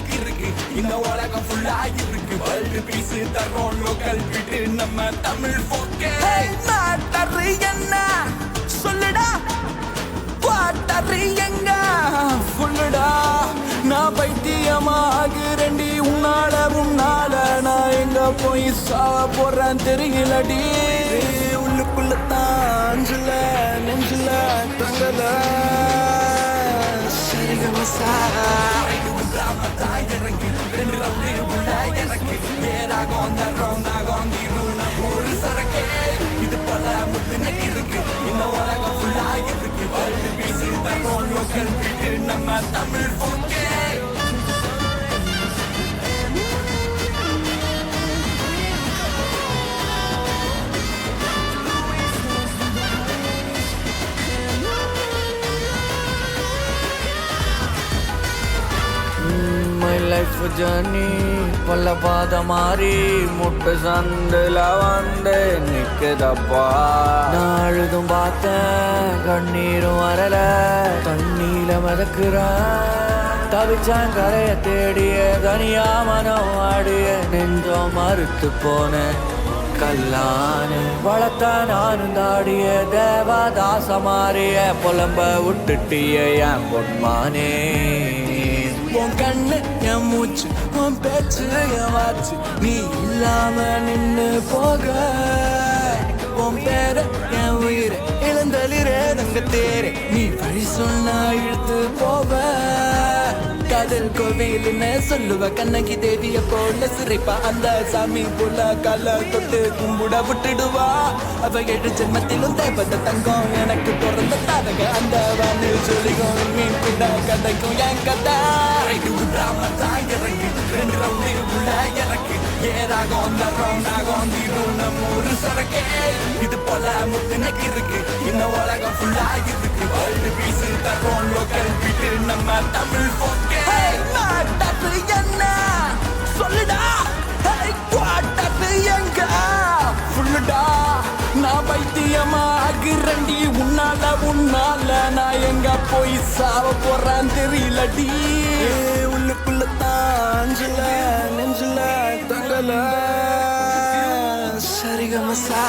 எனக்கு இருக்கு இந்த உலகம் ஃபுல்லா இருக்கு வேர்ல்டு பீஸ் தரோம் லோக்கல் பீட்டு நம்ம தமிழ் போக்கே நாட்டரு என்ன சொல்லுடா பாட்டரு எங்க ஃபுல்லுடா நான் பைத்தியமாகிறேன்டி உன்னால நான் எங்க போய் சாவ போறேன் தெரியலடி உள்ளுக்குள்ள தாஞ்சல நெஞ்சில தங்கல சரிகமசா இறங்கி ரெண்டு ரவுண்டு உள்ள இறக்கி நேராக ஒரு சரக்கே இது பல முத்துன இருக்கு இந்த உலகம் ஃபுல்லா இருக்கு வேர்ல்டு பீஸ் தரோம் லோக்கல் பீட்டு நம்ம தமிழ் போக்கே லைஃப் ஜர்னி பல பாத மாறி முட்டை சந்தில் வந்து நிற்குதப்பா நான் அழுதும் பார்த்தேன் கண்ணீரும் வரல தண்ணீல மதக்குறேன் தவிச்சான் கரைய தேடிய தனியா மனம் ஆடிய நெஞ்சம் மறுத்து போனேன் கல்லானு வளர்த்த நானும் தாடிய தேவதாச மாறிய புலம்ப விட்டுட்டிய என் பொன்மானே உன் கண்ணு என் மூச்சு உன் பேச்சு என் வாச்சு நீ இல்லாம நின்னு போக உன் பேர என் உயிர் இழந்தளிரே தங்க தேரே நீ வழி சொன்னா இழுத்து போவ காதல் கோவில்னு சொல்லுவ கண்ணகி தேவிய போல சிரிப்பா அந்த சாமி போல கால தொட்டு கும்பிட விட்டுடுவா அவ 7 ஜென்மத்திலும் தேவத தங்கம் எனக்கு பிறந்த தாரக அந்த வானில் சொல்லிக்கும் மீன் கூட கதைக்கும் என் கதை இறங்கி ரெண்டு ரவுண்டு உள்ள இறக்கி ஏறாக ஒரு சரக்கே இது போல முத்துனக்கு இருக்கு இந்த உலகம் ஃபுல்லா இருக்கு வேர்ல்டு பீஸ் தரோம் லோக்கல் பீட்டு நம்ம தமிழ் போக்கே நாட்டது என்ன சொல்லுடா குவாட்டது எங்க ஃபுல்லுடா நான் பைத்தியமாகிறேன்டி உன்னால நான் எங்க போய் சாவ போறேன் தெரியலடி உள்ளுக்குள்ள தாஞ்சல நெஞ்சில தங்கல சரிகமசா